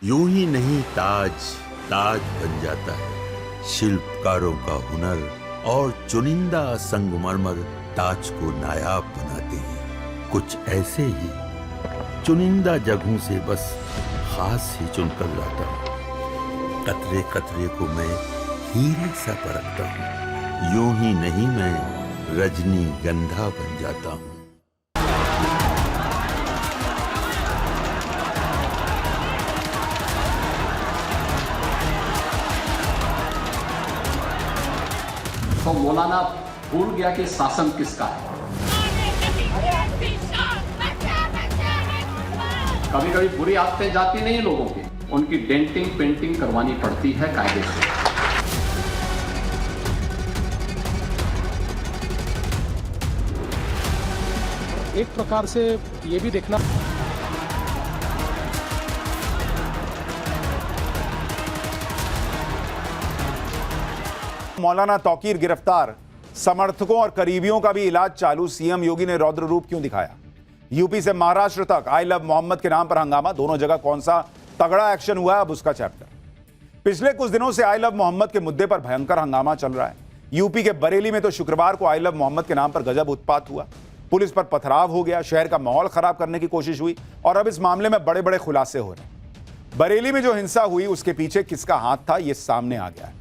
यूं ही नहीं ताज ताज बन जाता है। शिल्पकारों का हुनर और चुनिंदा संगमरमर ताज को नायाब बनाते हैं। कुछ ऐसे ही चुनिंदा जगहों से बस खास ही चुनकर लाता हूँ। कतरे कतरे को मैं हीरे सा परखता हूँ। यूं ही नहीं मैं रजनीगंधा बन जाता हूँ। तो मौलाना भूल गया कि शासन किसका है। कभी कभी बुरी आदतें जाती नहीं लोगों की, उनकी डेंटिंग पेंटिंग करवानी पड़ती है कायदे से। एक प्रकार से ये भी देखना मौलाना तौकीर गिरफ्तार, समर्थकों और करीबियों का भी इलाज चालू। सीएम योगी ने रौद्र रूप क्यों दिखाया? यूपी से महाराष्ट्र तक आई लव मोहम्मद के नाम पर हंगामा। दोनों जगह कौन सा तगड़ा एक्शन हुआ, अब उसका चैप्टर। पिछले कुछ दिनों से आई लव मोहम्मद के मुद्दे पर भयंकर हंगामा चल रहा है। यूपी के बरेली में तो शुक्रवार को आई लव मोहम्मद के नाम पर गजब उत्पात हुआ। पुलिस पर पथराव हो गया, शहर का माहौल खराब करने की कोशिश हुई और अब इस मामले में बड़े बड़े खुलासे हो रहे हैं। बरेली में जो हिंसा हुई उसके पीछे किसका हाथ था, यह सामने आ गया है।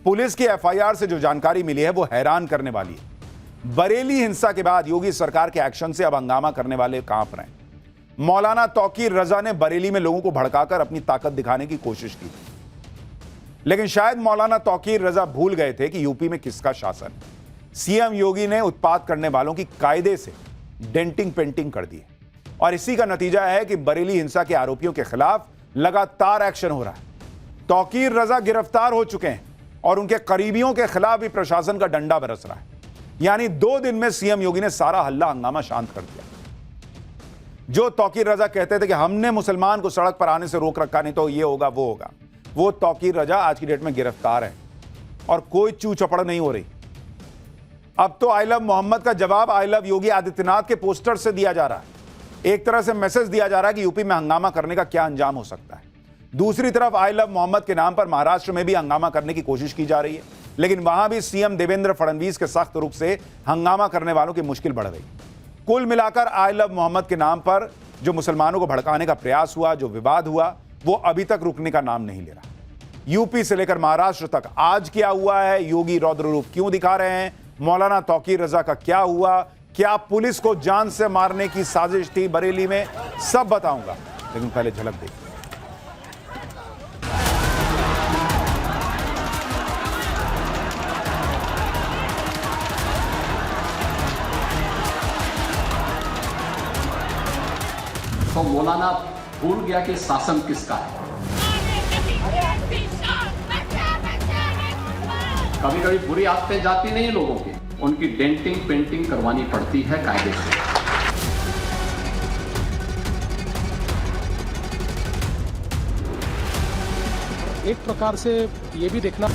पुलिस की एफआईआर से जो जानकारी मिली है वो हैरान करने वाली है। बरेली हिंसा के बाद योगी सरकार के एक्शन से अब हंगामा करने वाले कांप रहे हैं। मौलाना तौकीर रजा ने बरेली में लोगों को भड़काकर अपनी ताकत दिखाने की कोशिश की, लेकिन शायद मौलाना तौकीर रजा भूल गए थे कि यूपी में किसका शासन है। सीएम योगी ने उत्पात करने वालों की कायदे से डेंटिंग पेंटिंग कर दी है और इसी का नतीजा है कि बरेली हिंसा के आरोपियों के खिलाफ लगातार एक्शन हो रहा है। तौकीर रजा गिरफ्तार हो चुके हैं और उनके करीबियों के खिलाफ भी प्रशासन का डंडा बरस रहा है। यानी 2 दिन में सीएम योगी ने सारा हल्ला हंगामा शांत कर दिया। जो तौकीर रजा कहते थे कि हमने मुसलमान को सड़क पर आने से रोक रखा, नहीं तो ये होगा वो होगा, वो तौकीर रजा आज की डेट में गिरफ्तार है और कोई चू चपड़ नहीं हो रही। अब तो आई लव मोहम्मद का जवाब आई लव योगी आदित्यनाथ के पोस्टर से दिया जा रहा है। एक तरह से मैसेज दिया जा रहा है कि यूपी में हंगामा करने का क्या अंजाम हो सकता है। दूसरी तरफ आई लव मोहम्मद के नाम पर महाराष्ट्र में भी हंगामा करने की कोशिश की जा रही है, लेकिन वहां भी सीएम देवेंद्र फडणवीस के सख्त रुख से हंगामा करने वालों की मुश्किल बढ़ गई। कुल मिलाकर आई लव मोहम्मद के नाम पर जो मुसलमानों को भड़काने का प्रयास हुआ, जो विवाद हुआ, वो अभी तक रुकने का नाम नहीं ले रहा। यूपी से लेकर महाराष्ट्र तक आज क्या हुआ है, योगी रौद्र रूप क्यों दिखा रहे हैं, मौलाना तौकीर रजा का क्या हुआ, क्या पुलिस को जान से मारने की साजिश थी बरेली में, सब बताऊंगा, लेकिन पहले झलक देखिए। तो मौलाना भूल गया कि शासन किसका है। कभी कभी बुरी आदतें जाती नहीं लोगों की, उनकी डेंटिंग पेंटिंग करवानी पड़ती है कायदे से। एक प्रकार से ये भी देखना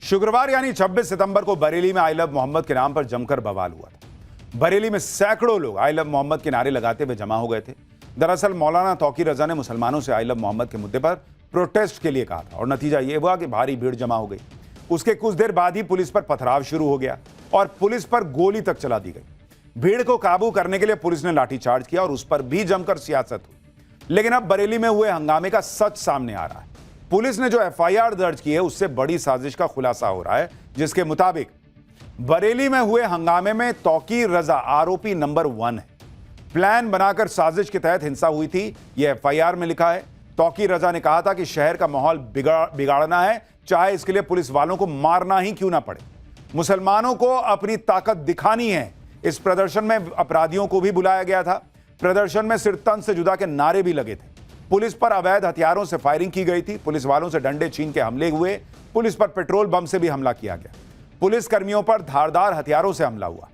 शुक्रवार यानी 26 सितंबर को बरेली में आई लव मोहम्मद के नाम पर जमकर बवाल हुआ था। बरेली में सैकड़ों लोग आई लव मोहम्मद के नारे लगाते हुए जमा हो गए थे। दरअसल मौलाना तौकीर रजा ने मुसलमानों से आई लव मोहम्मद के मुद्दे पर प्रोटेस्ट के लिए कहा था और नतीजा यह हुआ कि भारी भीड़ जमा हो गई। उसके कुछ देर बाद ही पुलिस पर पथराव शुरू हो गया और पुलिस पर गोली तक चला दी गई। भीड़ को काबू करने के लिए पुलिस ने लाठीचार्ज किया और उस पर भी जमकर सियासत हुई। लेकिन अब बरेली में हुए हंगामे का सच सामने आ रहा है। पुलिस ने जो एफआईआर दर्ज की है उससे बड़ी साजिश का खुलासा हो रहा है, जिसके मुताबिक बरेली में हुए हंगामे में तौकीर रजा आरोपी नंबर 1 है। प्लान बनाकर साजिश के तहत हिंसा हुई थी, यह एफआईआर में लिखा है। तौकीर रजा ने कहा था कि शहर का माहौल बिगाड़ना है, चाहे इसके लिए पुलिस वालों को मारना ही क्यों ना पड़े। मुसलमानों को अपनी ताकत दिखानी है। इस प्रदर्शन में अपराधियों को भी बुलाया गया था। प्रदर्शन में सिर तन से जुदा के नारे भी लगे थे। पुलिस पर अवैध हथियारों से फायरिंग की गई थी। पुलिस वालों से डंडे छीन के हमले हुए। पुलिस पर पेट्रोल बम से भी हमला किया गया। पुलिस कर्मियों पर धारदार हथियारों से हमला हुआ।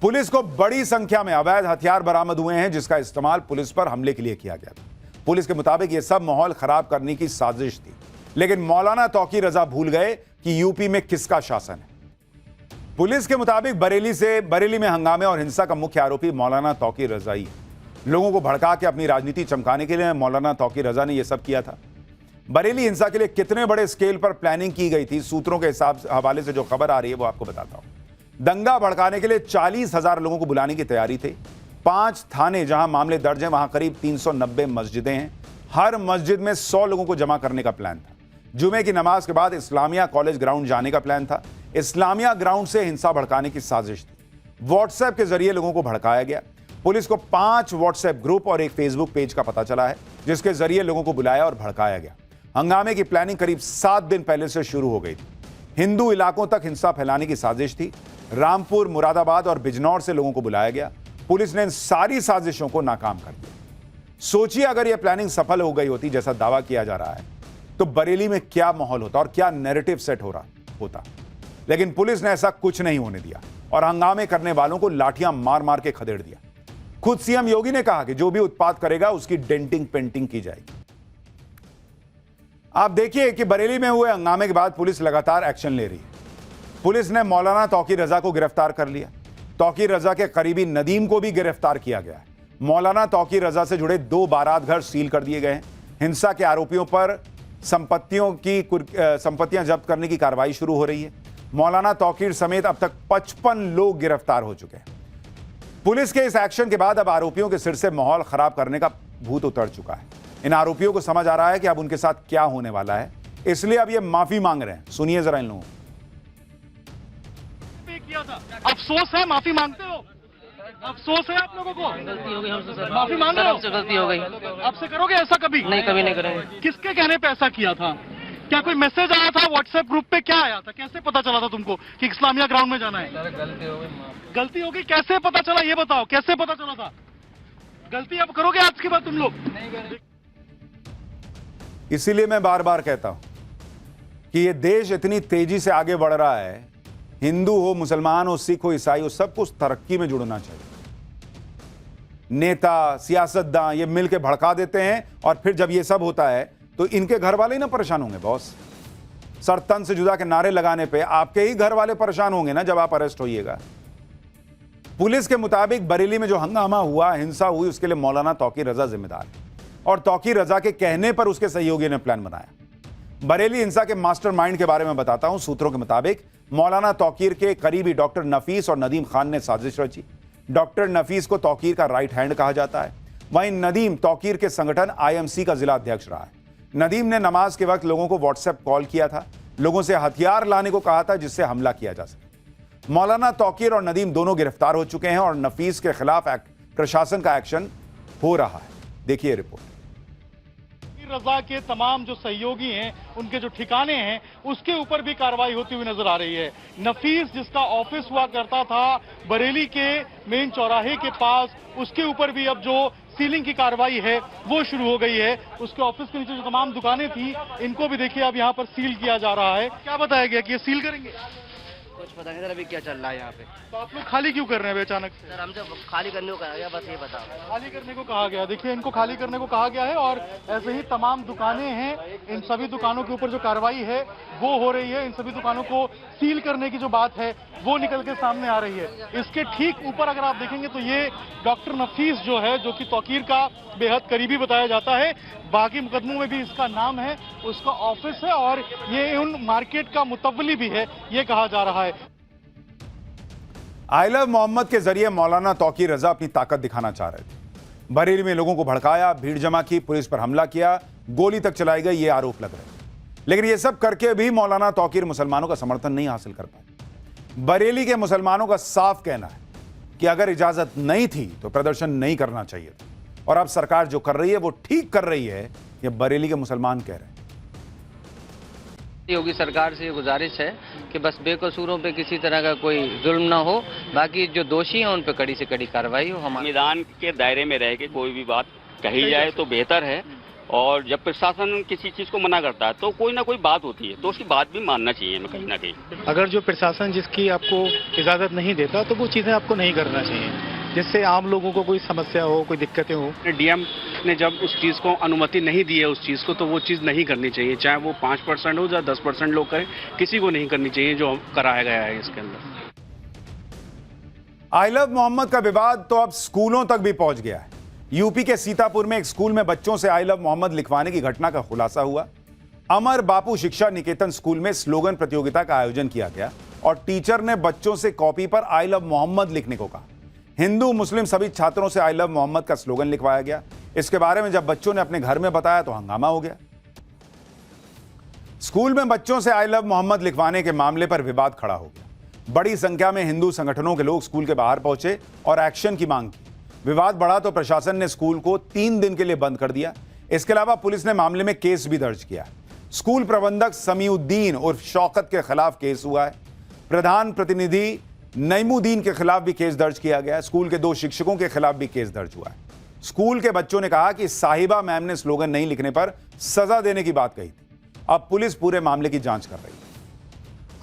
पुलिस को बड़ी संख्या में अवैध हथियार बरामद हुए हैं, जिसका इस्तेमाल पुलिस पर हमले के लिए किया गया था। पुलिस के मुताबिक यह सब माहौल खराब करने की साजिश थी, लेकिन मौलाना तौकीर रजा भूल गए कि यूपी में किसका शासन है। पुलिस के मुताबिक बरेली में हंगामे और हिंसा का मुख्य आरोपी मौलाना तौकीर रजा ही है। लोगों को भड़का के अपनी राजनीति चमकाने के लिए मौलाना तौकीर रजा ने यह सब किया था। बरेली हिंसा के लिए कितने बड़े स्केल पर प्लानिंग की गई थी, सूत्रों के हवाले से जो खबर आ रही है वो आपको बताता हूं। दंगा भड़काने के लिए 40,000 लोगों को बुलाने की तैयारी थी। 5 थाने जहां मामले दर्ज हैं, वहां करीब 390 मस्जिदें हैं। हर मस्जिद में 100 लोगों को जमा करने का प्लान था। जुमे की नमाज के बाद इस्लामिया कॉलेज ग्राउंड जाने का प्लान था। इस्लामिया ग्राउंड से हिंसा भड़काने की साजिश थी। व्हाट्सएप के जरिए लोगों को भड़काया गया। पुलिस को 5 व्हाट्सएप ग्रुप और एक फेसबुक पेज का पता चला है, जिसके जरिए लोगों को बुलाया और भड़काया गया। हंगामे की प्लानिंग करीब 7 दिन पहले से शुरू हो गई थी। हिंदू इलाकों तक हिंसा फैलाने की साजिश थी। रामपुर, मुरादाबाद और बिजनौर से लोगों को बुलाया गया। पुलिस ने इन सारी साजिशों को नाकाम कर दिया। सोचिए, अगर यह प्लानिंग सफल हो गई होती जैसा दावा किया जा रहा है, तो बरेली में क्या माहौल होता और क्या नैरेटिव सेट हो रहा होता। लेकिन पुलिस ने ऐसा कुछ नहीं होने दिया और हंगामे करने वालों को लाठियां मार मार के खदेड़ दिया। खुद सीएम योगी ने कहा कि जो भी उत्पात करेगा उसकी डेंटिंग पेंटिंग की जाएगी। आप देखिए कि बरेली में हुए हंगामे के बाद पुलिस लगातार एक्शन ले रही है। पुलिस ने मौलाना तौकीर रजा को गिरफ्तार कर लिया। तौकीर रजा के करीबी नदीम को भी गिरफ्तार किया गया है। मौलाना तौकीर रजा से जुड़े 2 बारात घर सील कर दिए गए हैं। हिंसा के आरोपियों पर संपत्तियां जब्त करने की कार्रवाई शुरू हो रही है। मौलाना तौकीर समेत अब तक 55 लोग गिरफ्तार हो चुके हैं। पुलिस के इस एक्शन के बाद अब आरोपियों के सिर से माहौल खराब करने का भूत उतर चुका है। इन आरोपियों को समझ आ रहा है कि अब उनके साथ क्या होने वाला है, इसलिए अब ये माफी मांग रहे हैं। सुनिए जरा इन लोगों को। किया था, अफसोस है, माफी मांगते हो? अफसोस है आप लोगों को? गलती हो गई हमसे सर, माफी मांग रहे हो? हमसे गलती हो गई। अब से करोगे ऐसा कभी? नहीं, कभी नहीं करेंगे। किसके कहने पे ऐसा किया था? क्या कोई मैसेज आया था व्हाट्सएप ग्रुप पे? क्या आया था? कैसे पता चला था तुमको कि इस्लामिया ग्राउंड में जाना है? गलती हो गई। गलती हो गई, कैसे पता चला ये बताओ, कैसे पता चला था? गलती अब करोगे आज के बाद तुम लोग? इसीलिए मैं बार बार कहता हूं कि ये देश इतनी तेजी से आगे बढ़ रहा है, हिंदू हो, मुसलमान हो, सिख हो, ईसाई हो, सबको उस तरक्की में जुड़ना चाहिए। नेता, सियासतदान ये मिलके भड़का देते हैं और फिर जब ये सब होता है तो इनके घर वाले ही ना परेशान होंगे। बॉस, सर तन से जुदा के नारे लगाने पे आपके ही घर वाले परेशान होंगे ना जब आप अरेस्ट होइएगा। पुलिस के मुताबिक बरेली में जो हंगामा हुआ, हिंसा हुई, उसके लिए मौलाना तौकीर रजा जिम्मेदार है और तौकीर रजा के कहने पर उसके सहयोगी ने प्लान बनाया। बरेली हिंसा के मास्टरमाइंड के बारे में बताता हूं। सूत्रों के मुताबिक मौलाना तौकीर के करीबी डॉक्टर नफीस और नदीम खान ने साजिश रची। डॉक्टर नफीस को तौकीर का राइट हैंड कहा जाता है। वहीं नदीम तौकीर के संगठन आईएमसी का जिला अध्यक्ष रहा है। नदीम ने नमाज के वक्त लोगों को व्हाट्सएप कॉल किया था, लोगों से हथियार लाने को कहा था जिससे हमला किया जा सके। मौलाना तौकीर और नदीम दोनों गिरफ्तार हो चुके हैं और नफीस के खिलाफ प्रशासन का एक्शन हो रहा है। देखिए रिपोर्ट। रजा के तमाम जो सहयोगी हैं, उनके जो ठिकाने हैं, उसके ऊपर भी कार्रवाई होती हुई नजर आ रही है। नफीस जिसका ऑफिस हुआ करता था बरेली के मेन चौराहे के पास, उसके ऊपर भी अब जो सीलिंग की कार्रवाई है वो शुरू हो गई है। उसके ऑफिस के नीचे जो तमाम दुकानें थी, इनको भी देखिए अब यहाँ पर सील किया जा रहा है। क्या बताया गया कि ये सील करेंगे? कुछ पता नहीं सर अभी क्या चल रहा है यहाँ पे। तो आप लोग खाली क्यों कर रहे हैं अचानक से? सर हमसे खाली करने को कहा गया, बस ये बताओ। खाली करने को कहा गया। देखिए इनको खाली करने को कहा गया है और ऐसे ही तमाम दुकानें हैं, इन सभी दुकानों के ऊपर जो कार्रवाई है वो हो रही है। इन सभी दुकानों को सील करने की जो बात है वो निकल के सामने आ रही है। इसके ठीक ऊपर अगर आप देखेंगे तो ये डॉक्टर नफीस जो है, जो कि तौकीर का बेहद करीबी बताया जाता है, बाकी मुकदमों में भी इसका नाम है, उसका ऑफिस है और ये उन मार्केट का मुतव्वली भी है, ये कहा जा रहा है। आई लव मोहम्मद के जरिए मौलाना तौकीर रजा अपनी ताकत दिखाना चाह रहे थे। बरेली में लोगों को भड़काया, भीड़ जमा की, पुलिस पर हमला किया, गोली तक चलाई गई, ये आरोप लग रहे हैं। लेकिन ये सब करके भी मौलाना तौकीर मुसलमानों का समर्थन नहीं हासिल कर पाए। बरेली के मुसलमानों का साफ कहना है कि अगर इजाजत नहीं थी तो प्रदर्शन नहीं करना चाहिए था और अब सरकार जो कर रही है वो ठीक कर रही है, ये बरेली के मुसलमान कह रहे हैं। योगी सरकार से गुजारिश है कि बस बेकसूरों पे किसी तरह का कोई जुल्म ना हो, बाकी जो दोषी हैं उन पे कड़ी से कड़ी कार्रवाई हो। हमारे संविधान के दायरे में रह के कोई भी बात कही जाए तो बेहतर है, और जब प्रशासन किसी चीज को मना करता है तो कोई ना कोई बात होती है, तो उसकी बात भी मानना चाहिए कहीं ना कहीं। अगर जो प्रशासन जिसकी आपको इजाज़त नहीं देता तो वो चीज़ें आपको नहीं करना चाहिए। जिससे आम लोगों को कोई समस्या हो, कोई दिक्कतें हो। डीएम ने जब उस चीज़ को अनुमति नहीं दी है उस चीज़ को, तो वो चीज़ नहीं करनी चाहिए, चाहे वो 5% हो या 10% लोग करें, किसी को नहीं करनी चाहिए जो कराया गया है इसके अंदर। आई लव मोहम्मद का विवाद तो अब स्कूलों तक भी पहुंच गया है। यूपी के सीतापुर में एक स्कूल में बच्चों से आई लव मोहम्मद लिखवाने की घटना का खुलासा हुआ। अमर बापू शिक्षा निकेतन स्कूल में स्लोगन प्रतियोगिता का आयोजन किया गया और टीचर ने बच्चों से कॉपी पर आई लव मोहम्मद लिखने को कहा। हिंदू मुस्लिम सभी छात्रों से आई लव मोहम्मद का स्लोगन लिखवाया गया। इसके बारे में जब बच्चों ने अपने घर में बताया तो हंगामा हो गया। स्कूल में बच्चों से आई लव मोहम्मद लिखवाने के मामले पर विवाद खड़ा हो गया। बड़ी संख्या में हिंदू संगठनों के लोग स्कूल के बाहर पहुंचे और एक्शन की मांग की। विवाद बढ़ा तो प्रशासन ने स्कूल को 3 दिन के लिए बंद कर दिया। इसके अलावा पुलिस ने मामले में केस भी दर्ज किया। स्कूल प्रबंधक समीउद्दीन उर्फ शौकत के खिलाफ केस हुआ है। प्रधान प्रतिनिधि नईमुद्दीन के खिलाफ भी केस दर्ज किया गया। स्कूल के 2 शिक्षकों के खिलाफ भी केस दर्ज हुआ है। स्कूल के बच्चों ने कहा कि साहिबा मैम ने स्लोगन नहीं लिखने पर सजा देने की बात कही थी। अब पुलिस पूरे मामले की जांच कर रही है।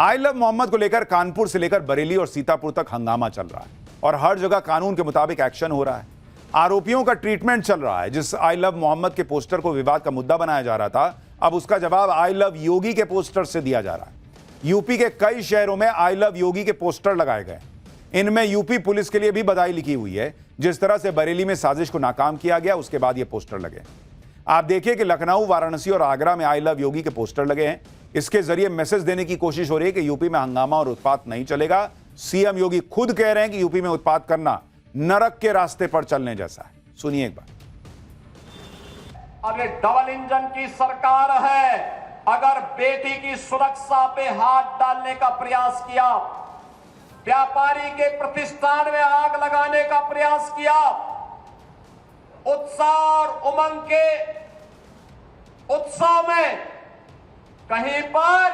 आई लव मोहम्मद को लेकर कानपुर से लेकर बरेली और सीतापुर तक हंगामा चल रहा है और हर जगह कानून के मुताबिक एक्शन हो रहा है। आरोपियों का ट्रीटमेंट चल रहा है। जिस आई लव मोहम्मद के पोस्टर को विवाद का मुद्दा बनाया जा रहा था, अब उसका जवाब आई लव योगी के पोस्टर से दिया जा रहा है। यूपी के कई शहरों में आई लव योगी के पोस्टर लगाए गए। इनमें यूपी पुलिस के लिए भी बधाई लिखी हुई है। जिस तरह से बरेली में साजिश को नाकाम किया गया, उसके बाद ये पोस्टर लगे। आप देखिए कि लखनऊ, वाराणसी और आगरा में आई लव योगी के पोस्टर लगे हैं। इसके जरिए मैसेज देने की कोशिश हो रही है कि यूपी में हंगामा और उत्पात नहीं चलेगा। सीएम योगी खुद कह रहे हैं कि यूपी में उत्पात करना नरक के रास्ते पर चलने जैसा है। सुनिए एक बार। अब ये डबल इंजन की सरकार है। अगर बेटी की सुरक्षा पे हाथ डालने का प्रयास किया, व्यापारी के प्रतिष्ठान में आग लगाने का प्रयास किया, उत्साह और उमंग के उत्सव में कहीं पर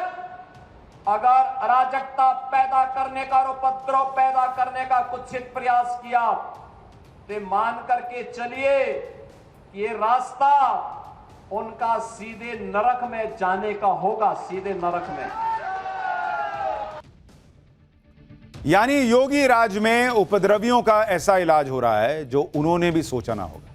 अगर अराजकता पैदा करने का और उपद्रव पैदा करने का कुत्सित प्रयास किया, तो मान करके चलिए ये रास्ता उनका सीधे नरक में जाने का होगा, सीधे नरक में। यानी योगी राज में उपद्रवियों का ऐसा इलाज हो रहा है जो उन्होंने भी सोचा ना होगा।